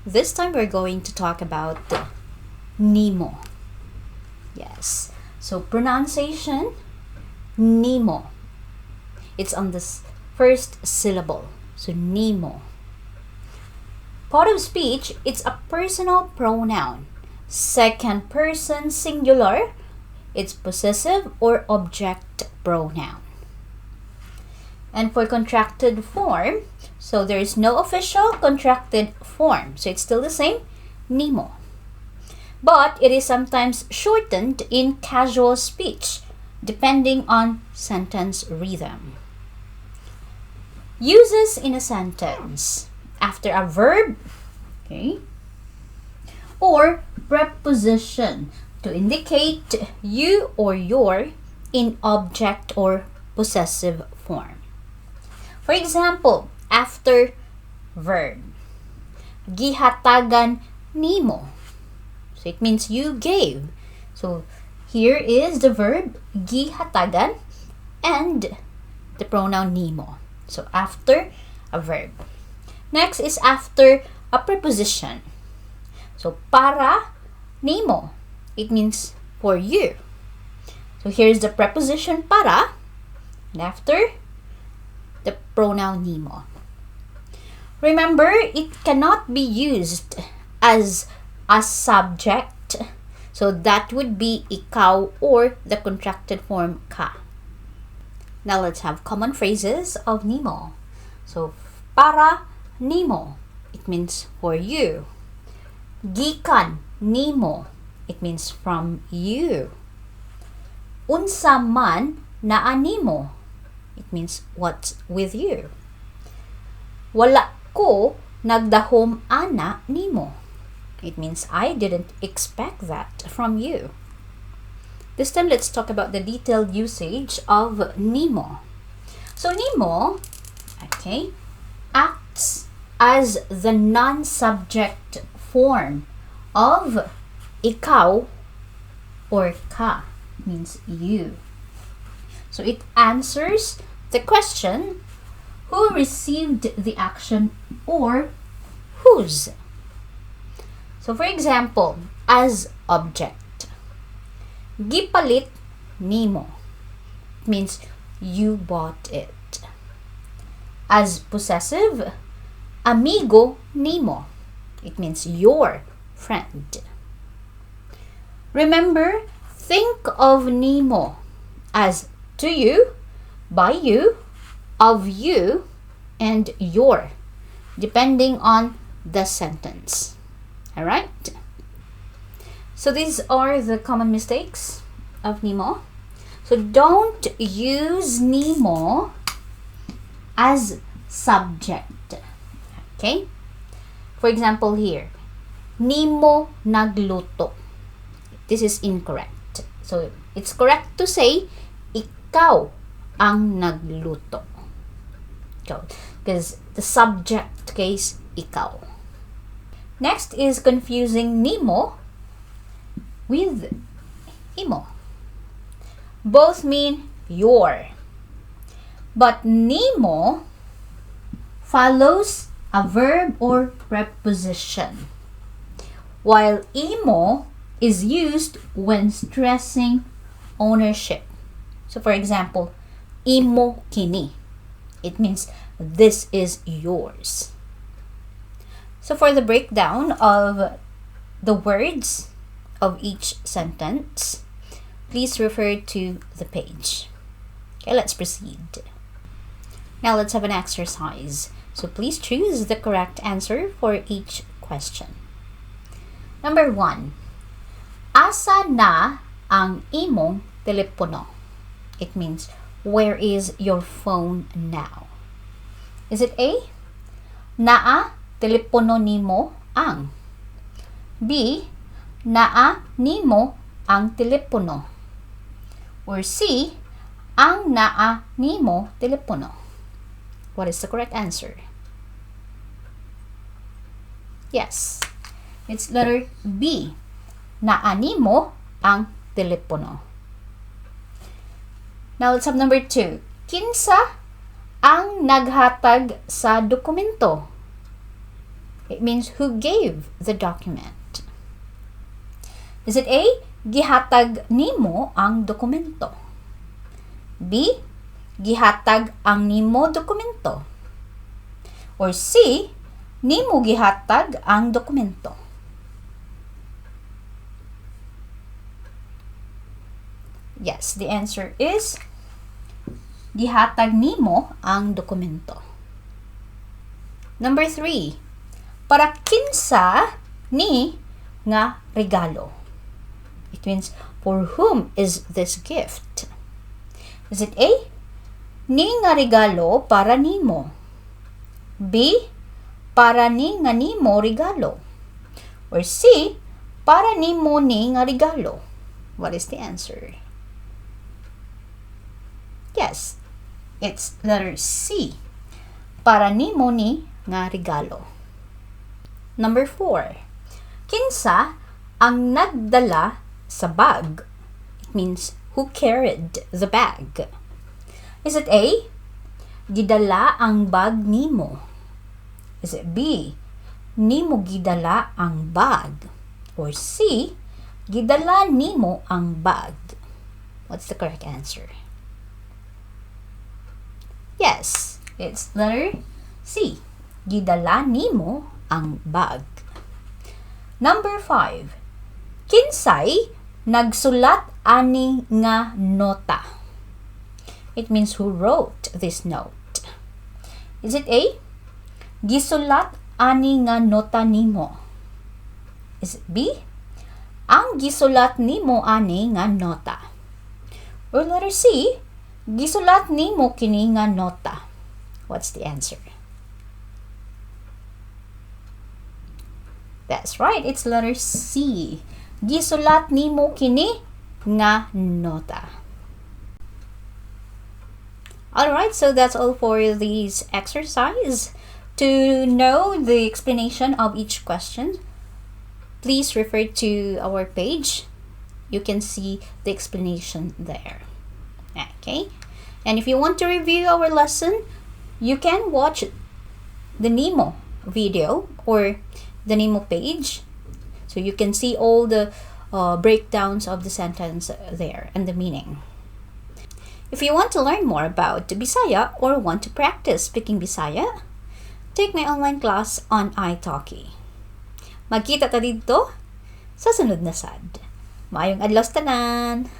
This time we're going to talk about Nimo. Yes. So pronunciation, Nimo. It's on the first syllable. So Nimo. Part of speech, it's a personal pronoun. Second person singular, it's possessive or object pronoun. And for contracted form, so there is no official contracted form. So it's still the same, Nimo. But it is sometimes shortened in casual speech, depending on sentence rhythm. Uses in a sentence after a verb, okay, or preposition to indicate you or your in object or possessive form. For example, after verb, gihatagan nimo. So it means you gave. So here is the verb gihatagan and the pronoun nimo. So after a verb. Next is after a preposition. So para nimo. It means for you. So here's the preposition para, and after the pronoun nimo. Remember, it cannot be used as a subject. So that would be ikaw or the contracted form ka. Now let's have common phrases of Nimo. So para Nimo, it means for you. Gikan Nimo, it means from you. Unsa man naa nimo, it means what's with you. Wala ko nagdahom ana nimo, it means I didn't expect that from you. This time let's talk about the detailed usage of Nimo. So Nimo, okay, acts as the non-subject form of ikaw or ka, means you. So it answers the question, who received the action or whose. So for example, as object, gipalit nimo, it means you bought it. As possessive, amigo nimo, it means your friend. Remember, think of Nimo as to you, by you, of you, and your, depending on the sentence. Alright? So these are the common mistakes of Nimo. So don't use Nimo as subject. Okay? For example here, Nimo nagluto. This is incorrect. So it's correct to say, ikaw ang nagluto. Because the subject case, ikaw. Next is confusing Nimo with imo. Both mean your. But Nimo follows a verb or preposition, while imo is used when stressing ownership. So for example, imo kini. It means this is yours. So for the breakdown of the words of each sentence, please refer to the page. Okay, let's proceed. Now let's have an exercise. So please choose the correct answer for each question. Number 1. Asa na ang imong telepono? It means, where is your phone now? Is it A? Naa telepono nimo ang. B. Naa nimo ang telepono. Or C. Ang naa nimo telepono. What is the correct answer? Yes, it's letter B. Naa nimo ang telepono. Now let's have number 2. Kinsa ang naghatag sa dokumento? It means who gave the document. Is it A, gihatag nimo ang dokumento? B, gihatag ang nimo dokumento? Or C, nimo gihatag ang dokumento? Yes, the answer is gihatag nimo ang dokumento. Number 3, para kinsa ni nga regalo? It means, for whom is this gift? Is it A, ni nga regalo para nimo? B, para ni nga nimo regalo? Or C, para nimo ni nga regalo? What is the answer? Yes, it's letter C, para nimo ni nga regalo. Number 4, kinsa ang nagdala sa bag? It means, who carried the bag? Is it A, gidala ang bag nimo? Is it B, nimo gidala ang bag? Or C, gidala nimo ang bag? What's the correct answer? Yes, it's letter C, gidala nimo ang bag. Number 5, kinsay nagsulat ani nga nota? It means, who wrote this note? Is it A, gisulat ani nga nota nimo? Is it B, ang gisulat nimo ani nga nota? Or letter C, gisulat nimo kini nga nota? What's the answer? That's right, it's letter C, gisulat nimo kini nga nota. Alright, so that's all for this exercise. To know the explanation of each question, please refer to our page. You can see the explanation there. Okay, and if you want to review our lesson, you can watch the Nimo video or the Nimo page, so you can see all the breakdowns of the sentence there and the meaning. If you want to learn more about Bisaya or want to practice speaking Bisaya, take my online class on italki. Magkita ta dito sa sunod na sad. Maayong adlaw tanan!